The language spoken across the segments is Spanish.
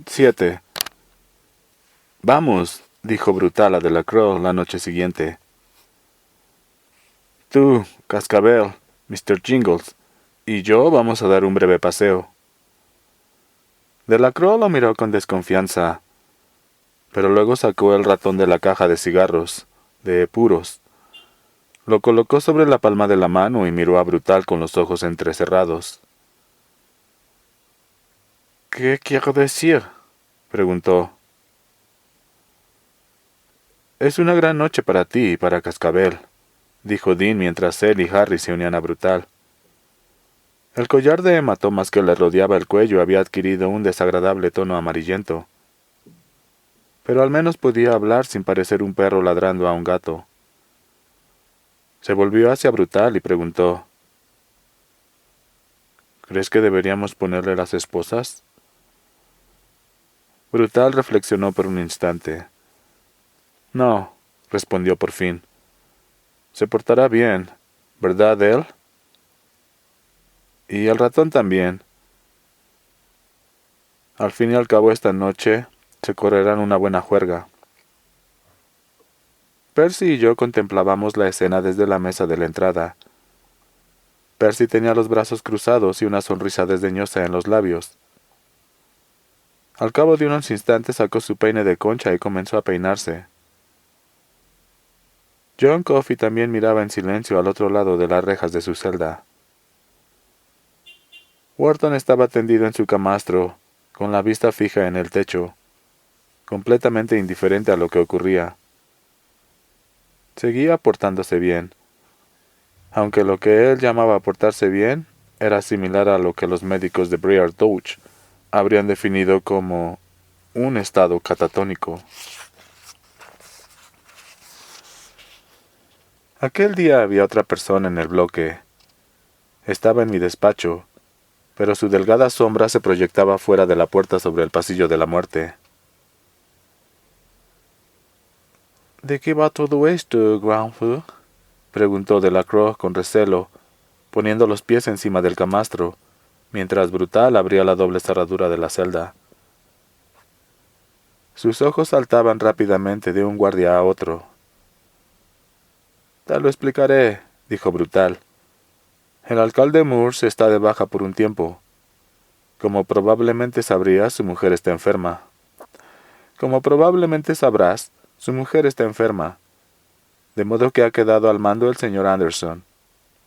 7. Vamos, dijo Brutal a Delacroix la noche siguiente. Tú, Cascabel, Mr. Jingles, y yo vamos a dar un breve paseo. Delacroix lo miró con desconfianza, pero luego sacó el ratón de la caja de cigarros, de puros. Lo colocó sobre la palma de la mano y miró a Brutal con los ojos entrecerrados. ¿Qué quiero decir? Preguntó. Es una gran noche para ti y para Cascabel, dijo Dean mientras él y Harry se unían a Brutal. El collar de hematomas que le rodeaba el cuello había adquirido un desagradable tono amarillento, pero al menos podía hablar sin parecer un perro ladrando a un gato. Se volvió hacia Brutal y preguntó: ¿Crees que deberíamos ponerle las esposas? Brutal reflexionó por un instante. No, respondió por fin. Se portará bien, ¿verdad, él? Y el ratón también. Al fin y al cabo esta noche se correrán una buena juerga. Percy y yo contemplábamos la escena desde la mesa de la entrada. Percy tenía los brazos cruzados y una sonrisa desdeñosa en los labios. Al cabo de unos instantes sacó su peine de concha y comenzó a peinarse. John Coffey también miraba en silencio al otro lado de las rejas de su celda. Wharton estaba tendido en su camastro, con la vista fija en el techo, completamente indiferente a lo que ocurría. Seguía portándose bien, aunque lo que él llamaba portarse bien era similar a lo que los médicos de Briar Dodge habrían definido como un estado catatónico. Aquel día había otra persona en el bloque. Estaba en mi despacho, pero su delgada sombra se proyectaba fuera de la puerta sobre el pasillo de la muerte. ¿De qué va todo esto, Granville?, preguntó Delacroix con recelo, poniendo los pies encima del camastro, mientras Brutal abría la doble cerradura de la celda. Sus ojos saltaban rápidamente de un guardia a otro. «Te lo explicaré», dijo Brutal. «El alcalde Moores está de baja por un tiempo. Como probablemente sabrías, su mujer está enferma. Como probablemente sabrás, su mujer está enferma. De modo que ha quedado al mando el señor Anderson.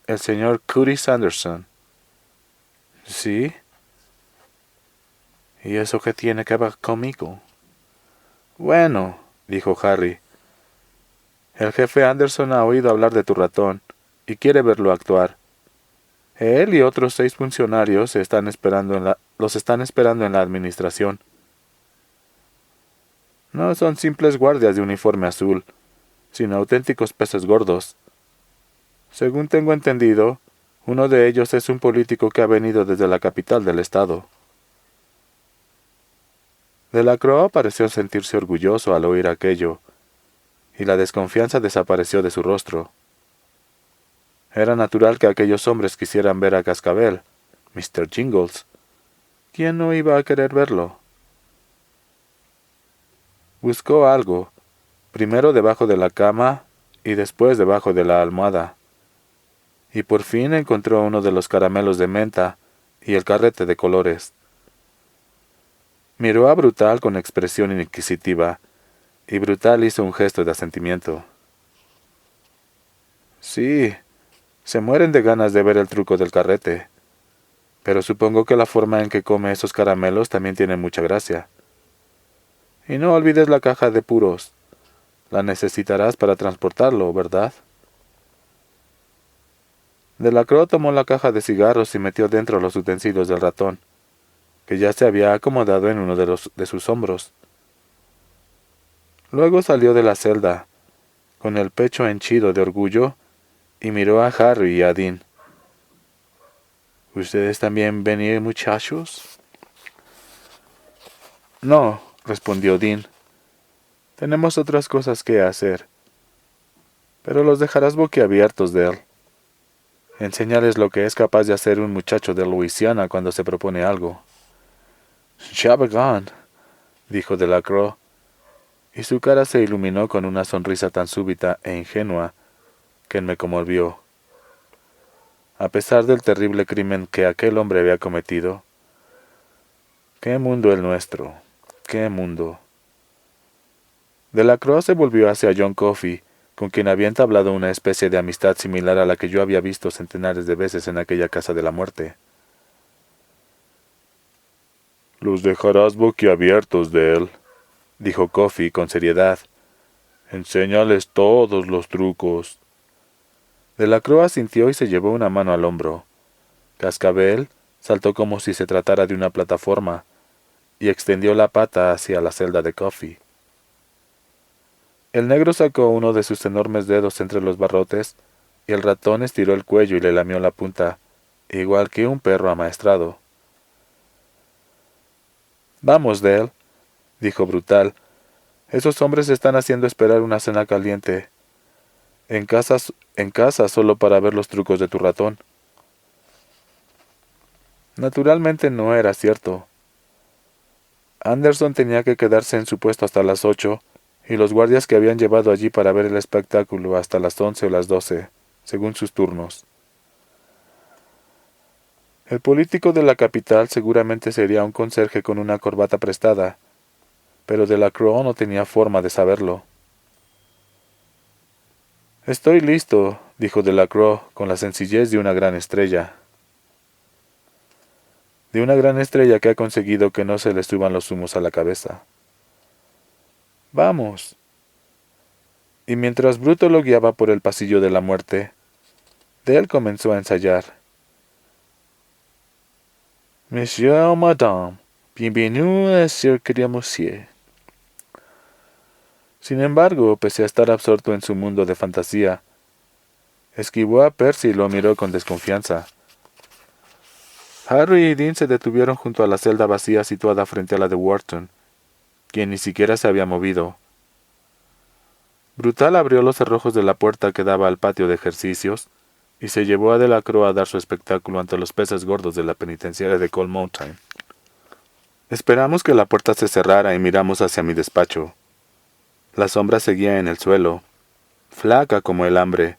El señor Curtis Anderson». «¿Sí? ¿Y eso qué tiene que ver conmigo?» «Bueno», dijo Harry, «el jefe Anderson ha oído hablar de tu ratón y quiere verlo actuar. Él y otros 6 funcionarios los están esperando en la administración. No son simples guardias de uniforme azul, sino auténticos peces gordos. Según tengo entendido, uno de ellos es un político que ha venido desde la capital del estado». Delacroix pareció sentirse orgulloso al oír aquello, y la desconfianza desapareció de su rostro. Era natural que aquellos hombres quisieran ver a Cascabel, Mr. Jingles. ¿Quién no iba a querer verlo? Buscó algo, primero debajo de la cama y después debajo de la almohada, y por fin encontró uno de los caramelos de menta y el carrete de colores. Miró a Brutal con expresión inquisitiva, y Brutal hizo un gesto de asentimiento. «Sí, se mueren de ganas de ver el truco del carrete, pero supongo que la forma en que come esos caramelos también tiene mucha gracia. Y no olvides la caja de puros. La necesitarás para transportarlo, ¿verdad?» Delacroix tomó la caja de cigarros y metió dentro los utensilios del ratón, que ya se había acomodado en uno de sus hombros. Luego salió de la celda, con el pecho henchido de orgullo, y miró a Harry y a Dean. «¿Ustedes también venir, muchachos?» «No», respondió Dean. «Tenemos otras cosas que hacer. Pero los dejarás boquiabiertos de él. Enséñales lo que es capaz de hacer un muchacho de Luisiana cuando se propone algo». «Ya verán», dijo Delacroix, y su cara se iluminó con una sonrisa tan súbita e ingenua que me conmovió. A pesar del terrible crimen que aquel hombre había cometido, ¡qué mundo el nuestro! ¡Qué mundo! Delacroix se volvió hacia John Coffey, con quien había entablado una especie de amistad similar a la que yo había visto centenares de veces en aquella casa de la muerte. «Los dejarás boquiabiertos de él», dijo Coffey con seriedad. «Enséñales todos los trucos». Delacroix asintió y se llevó una mano al hombro. Cascabel saltó como si se tratara de una plataforma y extendió la pata hacia la celda de Coffey. El negro sacó uno de sus enormes dedos entre los barrotes y el ratón estiró el cuello y le lamió la punta, igual que un perro amaestrado. «Vamos, Dell», dijo Brutal. «Esos hombres están haciendo esperar una cena caliente. En casa solo para ver los trucos de tu ratón». Naturalmente no era cierto. Anderson tenía que quedarse en su puesto hasta las 8, y los guardias que habían llevado allí para ver el espectáculo hasta las 11 o las 12, según sus turnos. El político de la capital seguramente sería un conserje con una corbata prestada, pero Delacroix no tenía forma de saberlo. «Estoy listo», dijo Delacroix con la sencillez de una gran estrella. De una gran estrella que ha conseguido que no se le suban los humos a la cabeza. «Vamos». Y mientras Bruto lo guiaba por el pasillo de la muerte, Dell comenzó a ensayar. «Monsieur ou madame, bienvenue à Cirque de Monsieur». Sin embargo, pese a estar absorto en su mundo de fantasía, esquivó a Percy y lo miró con desconfianza. Harry y Dean se detuvieron junto a la celda vacía situada frente a la de Wharton, quien ni siquiera se había movido. Brutal abrió los cerrojos de la puerta que daba al patio de ejercicios y se llevó a Delacroix a dar su espectáculo ante los peces gordos de la penitenciaria de Cold Mountain. Esperamos que la puerta se cerrara y miramos hacia mi despacho. La sombra seguía en el suelo, flaca como el hambre,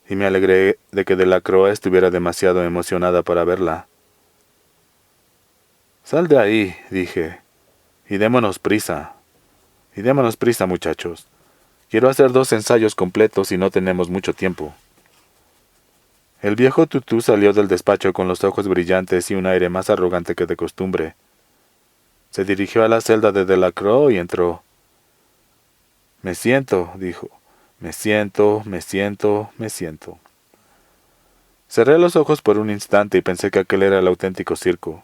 y me alegré de que Delacroix estuviera demasiado emocionada para verla. «Sal de ahí», dije, «y démonos prisa. Y démonos prisa, muchachos. Quiero hacer 2 ensayos completos y no tenemos mucho tiempo». El viejo tutú salió del despacho con los ojos brillantes y un aire más arrogante que de costumbre. Se dirigió a la celda de Delacroix y entró. «Me siento», dijo. «Me siento, me siento, me siento». Cerré los ojos por un instante y pensé que aquel era el auténtico circo.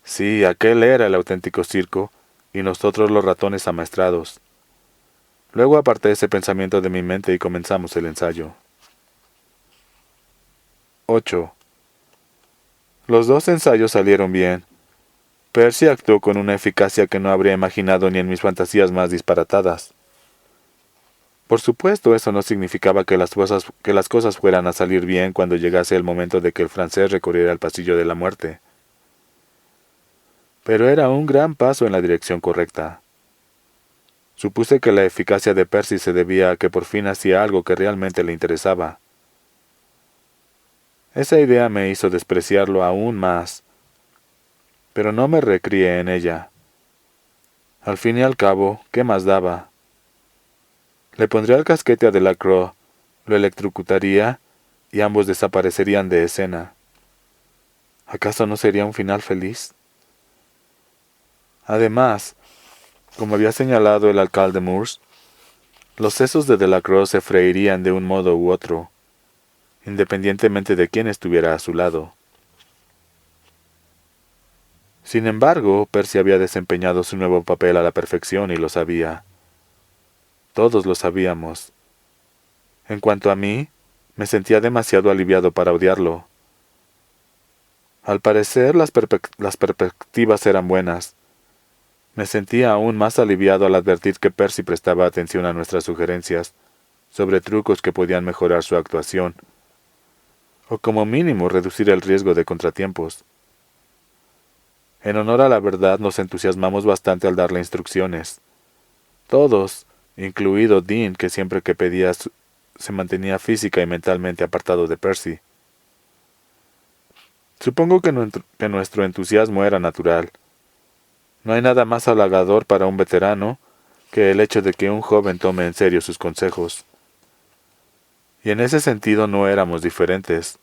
Sí, aquel era el auténtico circo, y nosotros los ratones amaestrados. Luego aparté ese pensamiento de mi mente y comenzamos el ensayo. 8. Los 2 ensayos salieron bien. Percy actuó con una eficacia que no habría imaginado ni en mis fantasías más disparatadas. Por supuesto, eso no significaba que las cosas fueran a salir bien cuando llegase el momento de que el francés recorriera el pasillo de la muerte. Pero era un gran paso en la dirección correcta. Supuse que la eficacia de Percy se debía a que por fin hacía algo que realmente le interesaba. Esa idea me hizo despreciarlo aún más, pero no me recrié en ella. Al fin y al cabo, ¿qué más daba? Le pondría el casquete a Delacroix, lo electrocutaría y ambos desaparecerían de escena. ¿Acaso no sería un final feliz? Además, como había señalado el alcalde Moores, los sesos de Delacroix se freirían de un modo u otro, independientemente de quién estuviera a su lado. Sin embargo, Percy había desempeñado su nuevo papel a la perfección y lo sabía. Todos lo sabíamos. En cuanto a mí, me sentía demasiado aliviado para odiarlo. Al parecer, las perspectivas eran buenas. Me sentía aún más aliviado al advertir que Percy prestaba atención a nuestras sugerencias sobre trucos que podían mejorar su actuación, o como mínimo reducir el riesgo de contratiempos. En honor a la verdad nos entusiasmamos bastante al darle instrucciones. Todos, incluido Dean, que siempre que pedía se mantenía física y mentalmente apartado de Percy. Supongo que nuestro entusiasmo era natural. No hay nada más halagador para un veterano que el hecho de que un joven tome en serio sus consejos. Y en ese sentido no éramos diferentes.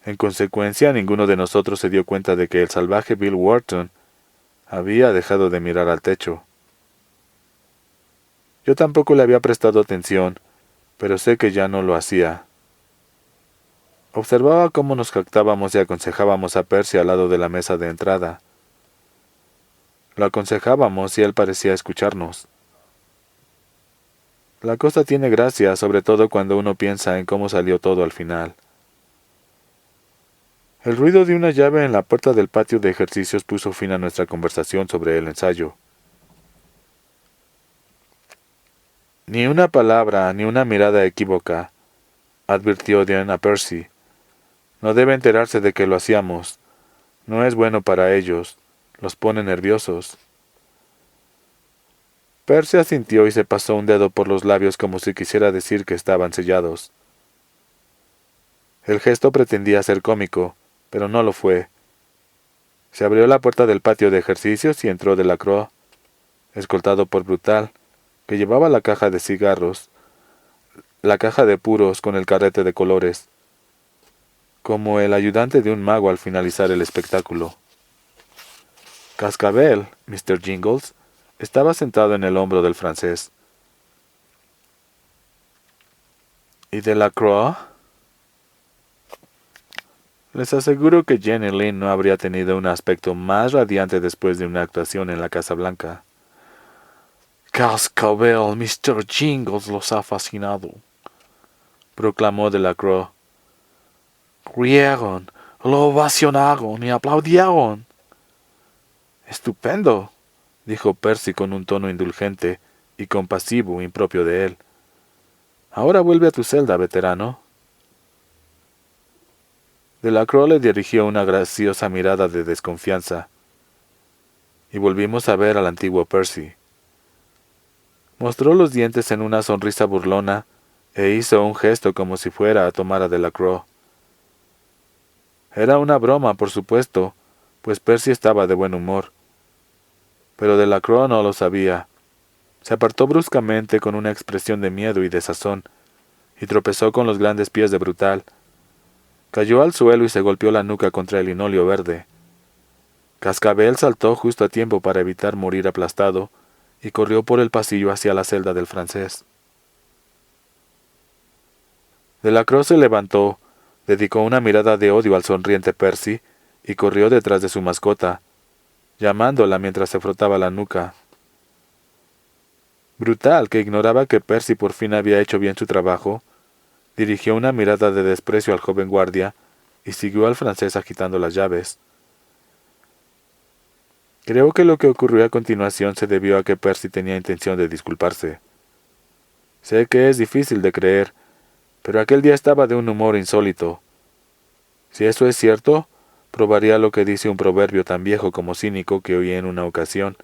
En consecuencia, ninguno de nosotros se dio cuenta de que el salvaje Bill Wharton había dejado de mirar al techo. Yo tampoco le había prestado atención, pero sé que ya no lo hacía. Observaba cómo nos jactábamos y aconsejábamos a Percy al lado de la mesa de entrada. Lo aconsejábamos y él parecía escucharnos. La cosa tiene gracia, sobre todo cuando uno piensa en cómo salió todo al final. El ruido de una llave en la puerta del patio de ejercicios puso fin a nuestra conversación sobre el ensayo. Ni una palabra, ni una mirada equívoca, advirtió Dean a Percy. No debe enterarse de que lo hacíamos. No es bueno para ellos. Los pone nerviosos. Percy asintió y se pasó un dedo por los labios como si quisiera decir que estaban sellados. El gesto pretendía ser cómico, pero no lo fue. Se abrió la puerta del patio de ejercicios y entró Delacroix, escoltado por Brutal, que llevaba la caja de cigarros, la caja de puros con el carrete de colores, como el ayudante de un mago al finalizar el espectáculo. Cascabel, Mr. Jingles, estaba sentado en el hombro del francés. ¿Y Delacroix? Les aseguro que Jenny Lind no habría tenido un aspecto más radiante después de una actuación en la Casa Blanca. «Cascabel, Mr. Jingles los ha fascinado», proclamó Delacroix. Rieron, lo ovacionaron y aplaudieron. «Estupendo», dijo Percy con un tono indulgente y compasivo impropio de él. «Ahora vuelve a tu celda, veterano». Delacroix le dirigió una graciosa mirada de desconfianza, y volvimos a ver al antiguo Percy. Mostró los dientes en una sonrisa burlona e hizo un gesto como si fuera a tomar a Delacroix. Era una broma, por supuesto, pues Percy estaba de buen humor. Pero Delacroix no lo sabía. Se apartó bruscamente con una expresión de miedo y desazón, y tropezó con los grandes pies de Brutal. Cayó al suelo y se golpeó la nuca contra el linóleo verde. Cascabel saltó justo a tiempo para evitar morir aplastado, y corrió por el pasillo hacia la celda del francés. Delacroix se levantó, dedicó una mirada de odio al sonriente Percy, y corrió detrás de su mascota, llamándola mientras se frotaba la nuca. Brutal, que ignoraba que Percy por fin había hecho bien su trabajo, dirigió una mirada de desprecio al joven guardia y siguió al francés agitando las llaves. Creo que lo que ocurrió a continuación se debió a que Percy tenía intención de disculparse. Sé que es difícil de creer, pero aquel día estaba de un humor insólito. Si eso es cierto, probaría lo que dice un proverbio tan viejo como cínico que oí en una ocasión.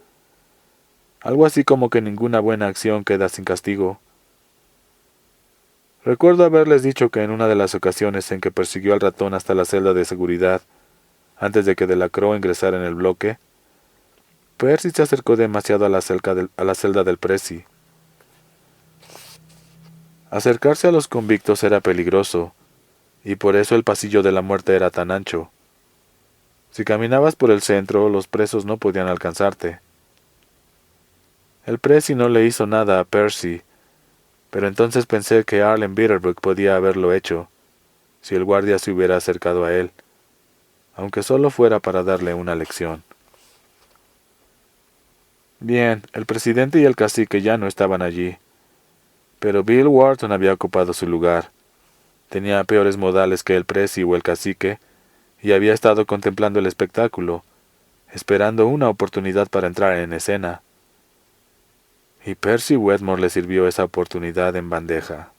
Algo así como que ninguna buena acción queda sin castigo. Recuerdo haberles dicho que en una de las ocasiones en que persiguió al ratón hasta la celda de seguridad, antes de que Delacroix ingresara en el bloque, Percy se acercó demasiado a la celda del Presi. Acercarse a los convictos era peligroso, y por eso el pasillo de la muerte era tan ancho. Si caminabas por el centro, los presos no podían alcanzarte. El Presi no le hizo nada a Percy, pero entonces pensé que Arlen Bitterbrook podía haberlo hecho, si el guardia se hubiera acercado a él, aunque solo fuera para darle una lección. Bien, el presidente y el cacique ya no estaban allí, pero Bill Wharton había ocupado su lugar. Tenía peores modales que el presi o el cacique, y había estado contemplando el espectáculo, esperando una oportunidad para entrar en escena. Y Percy Wetmore le sirvió esa oportunidad en bandeja.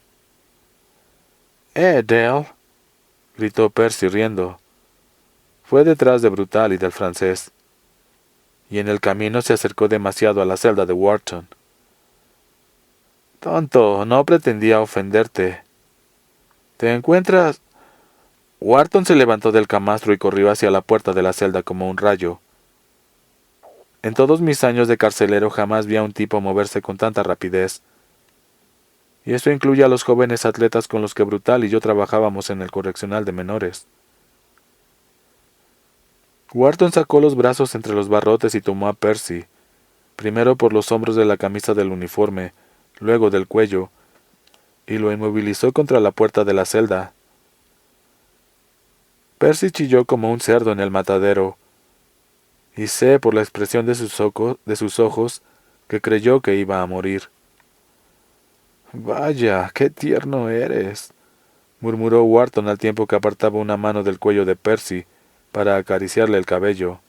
«Dale», gritó Percy riendo. Fue detrás de Brutal y del francés, y en el camino se acercó demasiado a la celda de Wharton. «Tonto, no pretendía ofenderte. ¿Te encuentras...?» Wharton se levantó del camastro y corrió hacia la puerta de la celda como un rayo. En todos mis años de carcelero jamás vi a un tipo moverse con tanta rapidez. Y eso incluye a los jóvenes atletas con los que Brutal y yo trabajábamos en el correccional de menores. Wharton sacó los brazos entre los barrotes y tomó a Percy, primero por los hombros de la camisa del uniforme, luego del cuello, y lo inmovilizó contra la puerta de la celda. Percy chilló como un cerdo en el matadero, y sé por la expresión de sus ojos que creyó que iba a morir. «Vaya, qué tierno eres», murmuró Wharton al tiempo que apartaba una mano del cuello de Percy para acariciarle el cabello.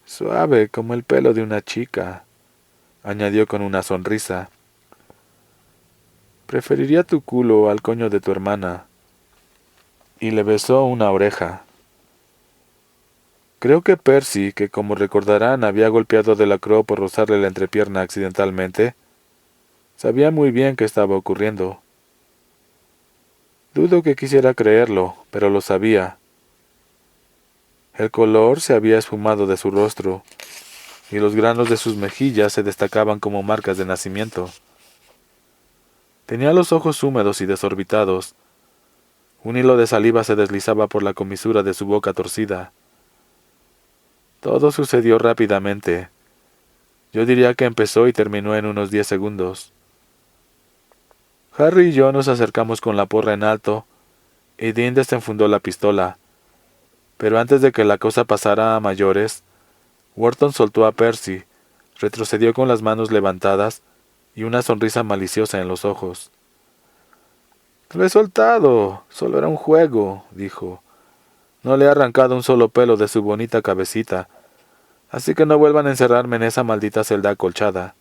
«Suave como el pelo de una chica», añadió con una sonrisa. «Preferiría tu culo al coño de tu hermana», y le besó una oreja. Creo que Percy, que como recordarán había golpeado a Delacroix por rozarle la entrepierna accidentalmente, sabía muy bien qué estaba ocurriendo. Dudo que quisiera creerlo, pero lo sabía. El color se había esfumado de su rostro, y los granos de sus mejillas se destacaban como marcas de nacimiento. Tenía los ojos húmedos y desorbitados. Un hilo de saliva se deslizaba por la comisura de su boca torcida. Todo sucedió rápidamente. Yo diría que empezó y terminó en unos 10 segundos. Harry y yo nos acercamos con la porra en alto, y Dean desenfundó la pistola. Pero antes de que la cosa pasara a mayores, Wharton soltó a Percy, retrocedió con las manos levantadas y una sonrisa maliciosa en los ojos. «Lo he soltado, solo era un juego», dijo. «No le he arrancado un solo pelo de su bonita cabecita, así que no vuelvan a encerrarme en esa maldita celda acolchada».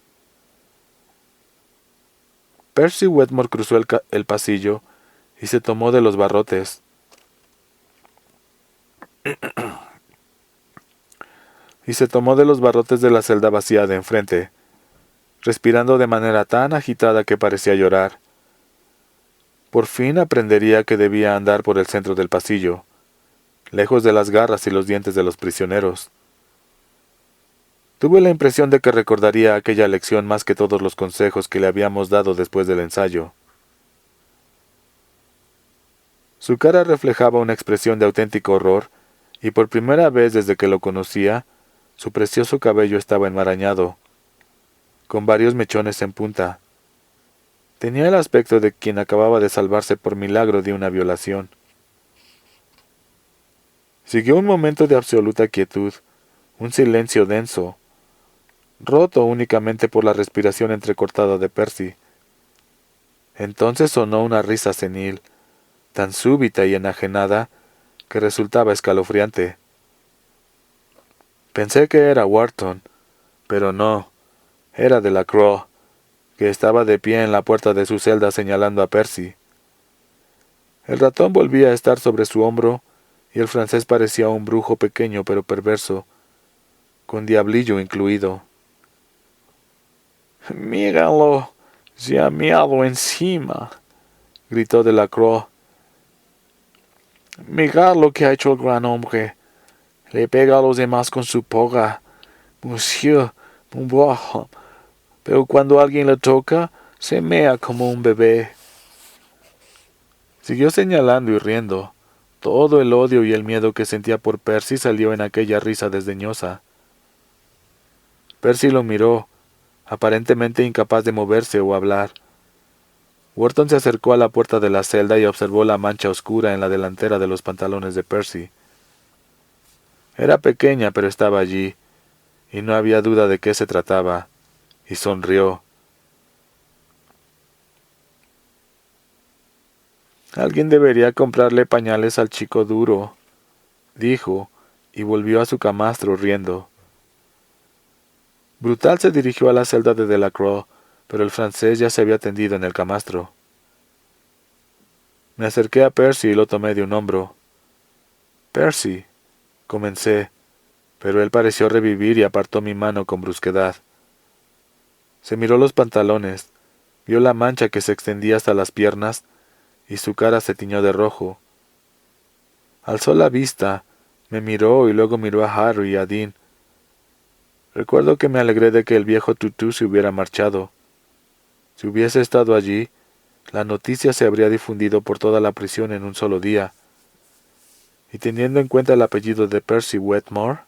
Percy Wetmore cruzó el pasillo y se tomó de los barrotes. de la celda vacía de enfrente, respirando de manera tan agitada que parecía llorar. Por fin aprendería que debía andar por el centro del pasillo, lejos de las garras y los dientes de los prisioneros. Tuve la impresión de que recordaría aquella lección más que todos los consejos que le habíamos dado después del ensayo. Su cara reflejaba una expresión de auténtico horror, y por primera vez desde que lo conocía, su precioso cabello estaba enmarañado, con varios mechones en punta. Tenía el aspecto de quien acababa de salvarse por milagro de una violación. Siguió un momento de absoluta quietud, un silencio denso, roto únicamente por la respiración entrecortada de Percy. Entonces sonó una risa senil, tan súbita y enajenada que resultaba escalofriante. Pensé que era Wharton, pero no, era Delacroix, que estaba de pie en la puerta de su celda señalando a Percy. El ratón volvía a estar sobre su hombro, y el francés parecía un brujo pequeño pero perverso, con diablillo incluido. «Míralo, se ha meado encima», gritó Delacroix. «Mirad lo que ha hecho el gran hombre. Le pega a los demás con su porra. Monsieur, mon bravo. Pero cuando alguien le toca, se mea como un bebé». Siguió señalando y riendo. Todo el odio y el miedo que sentía por Percy salió en aquella risa desdeñosa. Percy lo miró, aparentemente incapaz de moverse o hablar. Wharton se acercó a la puerta de la celda y observó la mancha oscura en la delantera de los pantalones de Percy. Era pequeña, pero estaba allí, y no había duda de qué se trataba, y sonrió. «Alguien debería comprarle pañales al chico duro», dijo, y volvió a su camastro riendo. Brutal se dirigió a la celda de Delacroix, pero el francés ya se había tendido en el camastro. Me acerqué a Percy y lo tomé de un hombro. Percy, comencé, pero él pareció revivir y apartó mi mano con brusquedad. Se miró los pantalones, vio la mancha que se extendía hasta las piernas, y su cara se tiñó de rojo. Alzó la vista, me miró y luego miró a Harry y a Dean. Recuerdo que me alegré de que el viejo tutú se hubiera marchado. Si hubiese estado allí, la noticia se habría difundido por toda la prisión en un solo día. Y teniendo en cuenta el apellido de Percy Wetmore,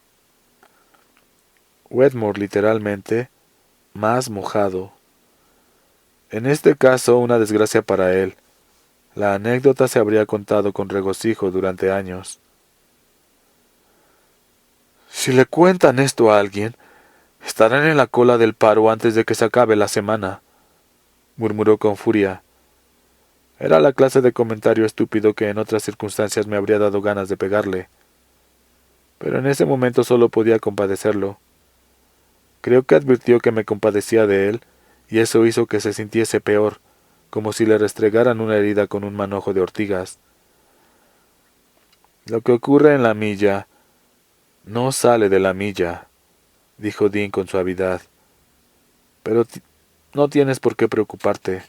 Wetmore literalmente, más mojado. En este caso, una desgracia para él. La anécdota se habría contado con regocijo durante años. Si le cuentan esto a alguien, estarán en la cola del paro antes de que se acabe la semana, murmuró con furia. Era la clase de comentario estúpido que en otras circunstancias me habría dado ganas de pegarle. Pero en ese momento solo podía compadecerlo. Creo que advirtió que me compadecía de él, y eso hizo que se sintiese peor, como si le restregaran una herida con un manojo de ortigas. Lo que ocurre en la milla no sale de la milla, dijo Dean con suavidad. Pero no tienes por qué preocuparte.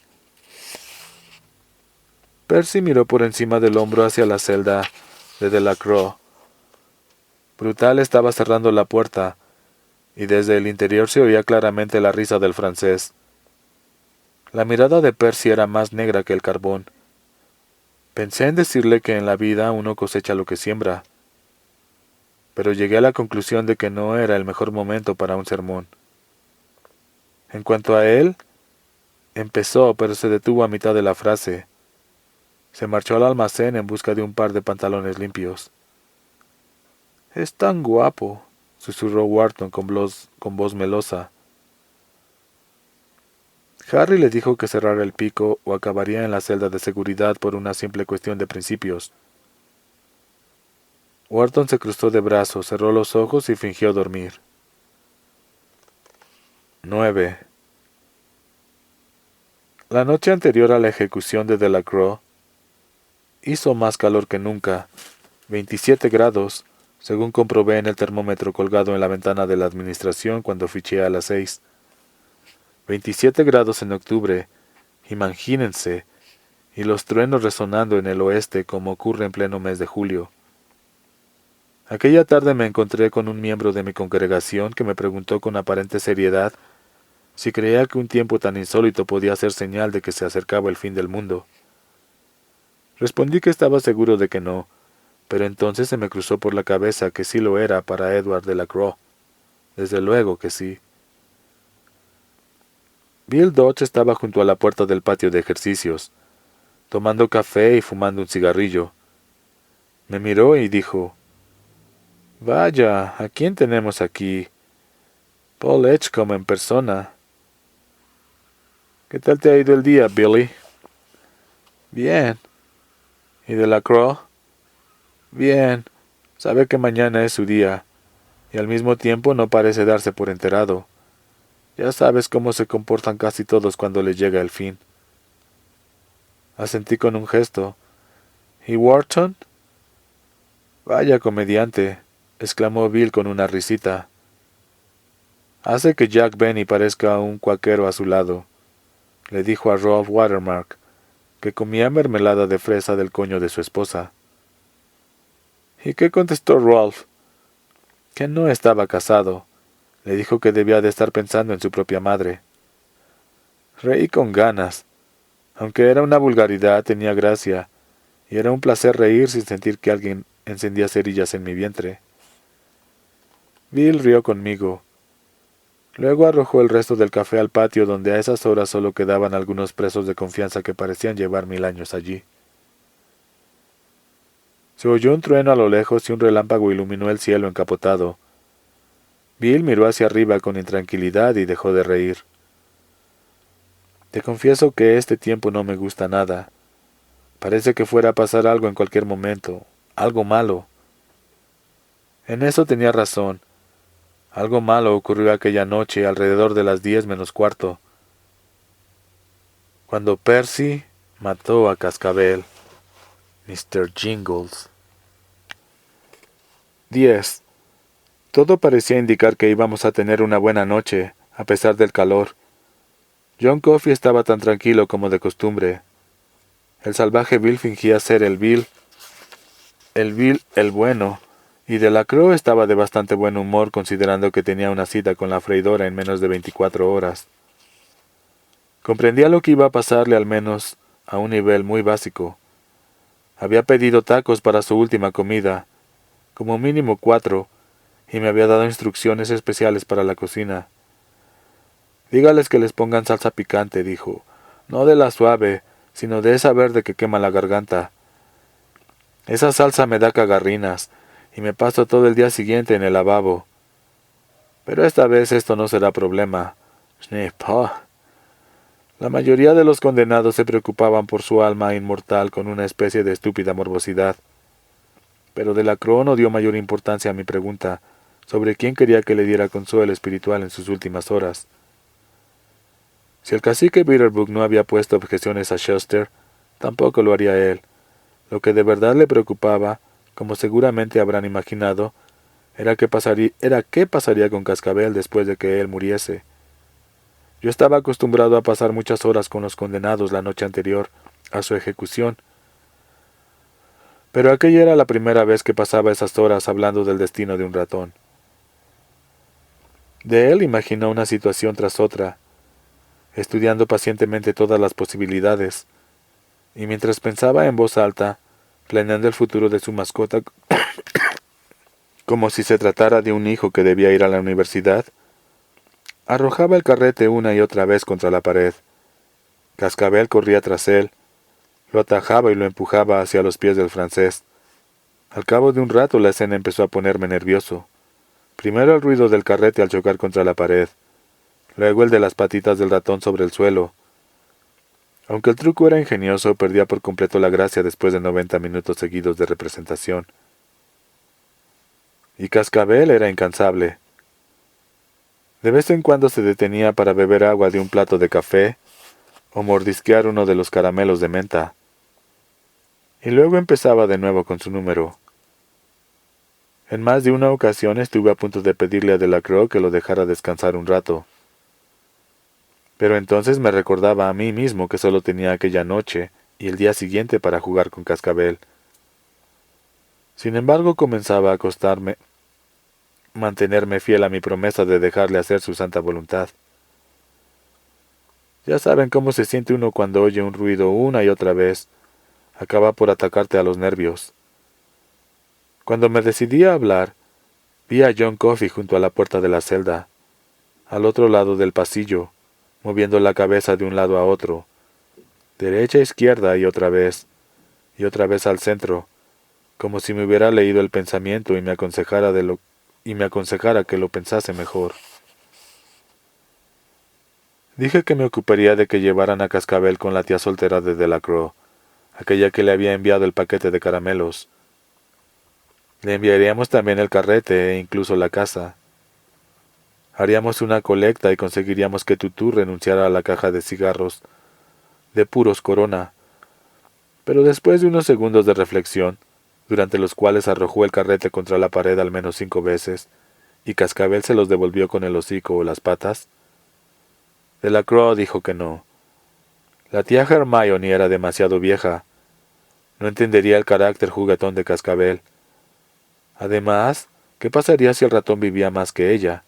Percy miró por encima del hombro hacia la celda de Delacroix. Brutal estaba cerrando la puerta, y desde el interior se oía claramente la risa del francés. La mirada de Percy era más negra que el carbón. Pensé en decirle que en la vida uno cosecha lo que siembra, pero llegué a la conclusión de que no era el mejor momento para un sermón. En cuanto a él, empezó, pero se detuvo a mitad de la frase. Se marchó al almacén en busca de un par de pantalones limpios. «Es tan guapo», susurró Wharton con voz melosa. Harry le dijo que cerrara el pico o acabaría en la celda de seguridad por una simple cuestión de principios. Wharton se cruzó de brazos, cerró los ojos y fingió dormir. 9. La noche anterior a la ejecución de Delacroix, hizo más calor que nunca, 27 grados, según comprobé en el termómetro colgado en la ventana de la administración cuando fiché a las 6. 27 grados en octubre, imagínense, y los truenos resonando en el oeste como ocurre en pleno mes de julio. Aquella tarde me encontré con un miembro de mi congregación que me preguntó con aparente seriedad si creía que un tiempo tan insólito podía ser señal de que se acercaba el fin del mundo. Respondí que estaba seguro de que no, pero entonces se me cruzó por la cabeza que sí lo era para Edward Delacroix. Desde luego que sí. Bill Dodge estaba junto a la puerta del patio de ejercicios, tomando café y fumando un cigarrillo. Me miró y dijo: «Vaya, ¿a quién tenemos aquí? Paul Edgecombe en persona». «¿Qué tal te ha ido el día, Billy?» «Bien». «¿Y Delacroix?» «Bien. Sabe que mañana es su día, y al mismo tiempo no parece darse por enterado. Ya sabes cómo se comportan casi todos cuando les llega el fin». Asentí con un gesto. «¿Y Wharton?» «Vaya comediante», exclamó Bill con una risita. «Hace que Jack Benny parezca un cuaquero a su lado», le dijo a Rolf Watermark, que comía mermelada de fresa del coño de su esposa. ¿Y qué contestó Rolf? Que no estaba casado. Le dijo que debía de estar pensando en su propia madre. Reí con ganas. Aunque era una vulgaridad, tenía gracia, y era un placer reír sin sentir que alguien encendía cerillas en mi vientre. Bill rió conmigo. Luego arrojó el resto del café al patio, donde a esas horas solo quedaban algunos presos de confianza que parecían llevar 1000 años allí. Se oyó un trueno a lo lejos y un relámpago iluminó el cielo encapotado. Bill miró hacia arriba con intranquilidad y dejó de reír. «Te confieso que este tiempo no me gusta nada. Parece que fuera a pasar algo en cualquier momento, algo malo». En eso tenía razón. Algo malo ocurrió aquella noche alrededor de las 10 menos cuarto, cuando Percy mató a Cascabel. Mr. Jingles. 10. Todo parecía indicar que íbamos a tener una buena noche, a pesar del calor. John Coffey estaba tan tranquilo como de costumbre. El salvaje Bill fingía ser el bueno, y Delacroix estaba de bastante buen humor considerando que tenía una cita con la freidora en menos de 24 horas. Comprendía lo que iba a pasarle al menos a un nivel muy básico. Había pedido tacos para su última comida, como mínimo 4, y me había dado instrucciones especiales para la cocina. Dígales que les pongan salsa picante, dijo. No de la suave, sino de esa verde que quema la garganta. Esa salsa me da cagarrinas, y me paso todo el día siguiente en el lavabo. Pero esta vez esto no será problema. Schneepah. La mayoría de los condenados se preocupaban por su alma inmortal con una especie de estúpida morbosidad. Pero Delacroix no dio mayor importancia a mi pregunta sobre quién quería que le diera consuelo espiritual en sus últimas horas. Si el cacique Bitterbrook no había puesto objeciones a Shuster, tampoco lo haría él. Lo que de verdad le preocupaba, como seguramente habrán imaginado, era qué pasaría con Cascabel después de que él muriese. Yo estaba acostumbrado a pasar muchas horas con los condenados la noche anterior a su ejecución, pero aquella era la primera vez que pasaba esas horas hablando del destino de un ratón. De él imaginó una situación tras otra, estudiando pacientemente todas las posibilidades, y mientras pensaba en voz alta, planeando el futuro de su mascota como si se tratara de un hijo que debía ir a la universidad, arrojaba el carrete una y otra vez contra la pared. Cascabel corría tras él, lo atajaba y lo empujaba hacia los pies del francés. Al cabo de un rato la escena empezó a ponerme nervioso. Primero el ruido del carrete al chocar contra la pared, luego el de las patitas del ratón sobre el suelo. Aunque el truco era ingenioso, perdía por completo la gracia después de 90 minutos seguidos de representación. Y Cascabel era incansable. De vez en cuando se detenía para beber agua de un plato de café o mordisquear uno de los caramelos de menta. Y luego empezaba de nuevo con su número. En más de una ocasión estuve a punto de pedirle a Delacroix que lo dejara descansar un rato. Pero entonces me recordaba a mí mismo que solo tenía aquella noche y el día siguiente para jugar con Cascabel. Sin embargo, comenzaba a costarme mantenerme fiel a mi promesa de dejarle hacer su santa voluntad. Ya saben cómo se siente uno cuando oye un ruido una y otra vez. Acaba por atacarte a los nervios. Cuando me decidí a hablar, vi a John Coffey junto a la puerta de la celda, al otro lado del pasillo, moviendo la cabeza de un lado a otro, derecha a izquierda y otra vez al centro, como si me hubiera leído el pensamiento y me aconsejara que lo pensase mejor. Dije que me ocuparía de que llevaran a Cascabel con la tía soltera de Delacroix, aquella que le había enviado el paquete de caramelos. Le enviaríamos también el carrete e incluso la casa. Haríamos una colecta y conseguiríamos que Tutú renunciara a la caja de cigarros de puros Corona. Pero después de unos segundos de reflexión, durante los cuales arrojó el carrete contra la pared al menos 5 veces, y Cascabel se los devolvió con el hocico o las patas, Delacroix dijo que no. La tía Hermione era demasiado vieja. No entendería el carácter juguetón de Cascabel. Además, ¿qué pasaría si el ratón vivía más que ella?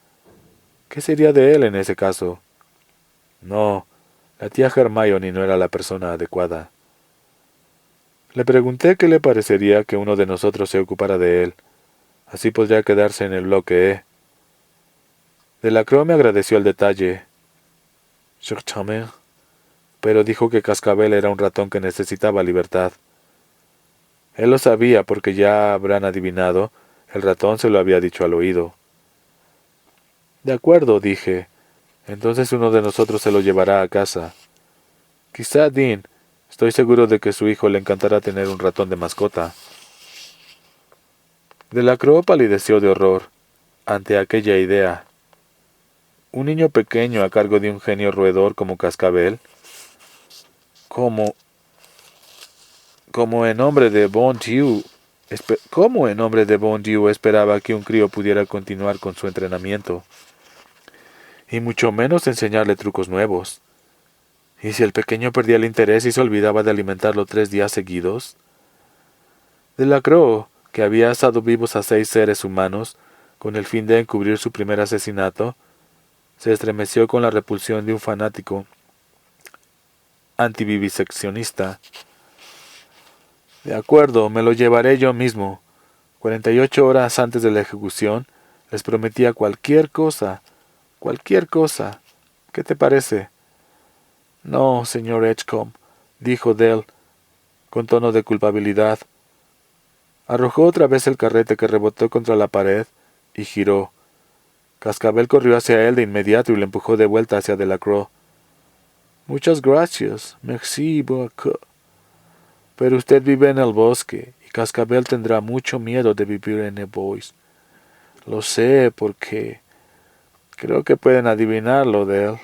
¿Qué sería de él en ese caso? No, la tía Hermione no era la persona adecuada. Le pregunté qué le parecería que uno de nosotros se ocupara de él. Así podría quedarse en el bloque E. Delacroix me agradeció el detalle, pero dijo que Cascabel era un ratón que necesitaba libertad. Él lo sabía porque ya habrán adivinado, el ratón se lo había dicho al oído. De acuerdo, dije. Entonces uno de nosotros se lo llevará a casa. Quizá Dean. Estoy seguro de que su hijo le encantará tener un ratón de mascota. Delacroix palideció de horror ante aquella idea. Un niño pequeño a cargo de un genio roedor como Cascabel. Como en nombre de Bon Dieu, ¿Cómo en nombre de bon Dieu esperaba que un crío pudiera continuar con su entrenamiento? Y mucho menos enseñarle trucos nuevos. ¿Y si el pequeño perdía el interés y se olvidaba de alimentarlo 3 días seguidos? Delacroix, que había asado vivos a 6 seres humanos, con el fin de encubrir su primer asesinato, se estremeció con la repulsión de un fanático antiviviseccionista. De acuerdo, me lo llevaré yo mismo. 48 horas antes de la ejecución, les prometía cualquier cosa. Cualquier cosa. ¿Qué te parece? No, señor Edgecombe, dijo Dell, con tono de culpabilidad. Arrojó otra vez el carrete que rebotó contra la pared y giró. Cascabel corrió hacia él de inmediato y le empujó de vuelta hacia Delacroix. Muchas gracias, merci beaucoup. Pero usted vive en el bosque y Cascabel tendrá mucho miedo de vivir en el Bois. Lo sé porque creo que pueden adivinarlo de él.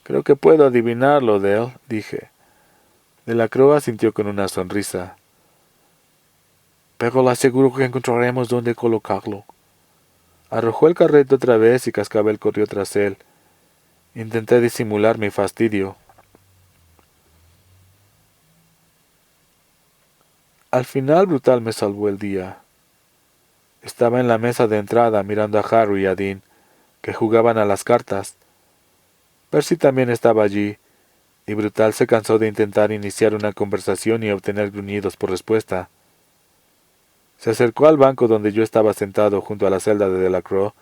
Creo que puedo adivinarlo de él, dije. Delacroix asintió con una sonrisa. Pero le aseguro que encontraremos dónde colocarlo. Arrojó el carrete otra vez y Cascabel corrió tras él. Intenté disimular mi fastidio. Al final Brutal me salvó el día. Estaba en la mesa de entrada mirando a Harry y a Dean, que jugaban a las cartas. Percy también estaba allí, y Brutal se cansó de intentar iniciar una conversación y obtener gruñidos por respuesta. Se acercó al banco donde yo estaba sentado junto a la celda de Delacroix,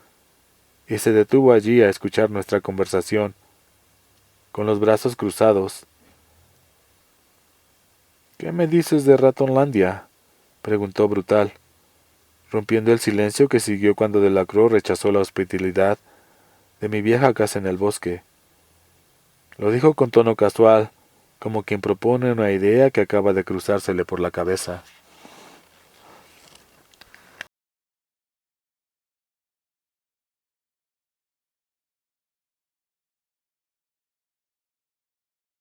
y se detuvo allí a escuchar nuestra conversación, con los brazos cruzados. —¿Qué me dices de Ratonlandia? —preguntó Brutal, rompiendo el silencio que siguió cuando Delacroix rechazó la hospitalidad de mi vieja casa en el bosque. Lo dijo con tono casual, como quien propone una idea que acaba de cruzársele por la cabeza.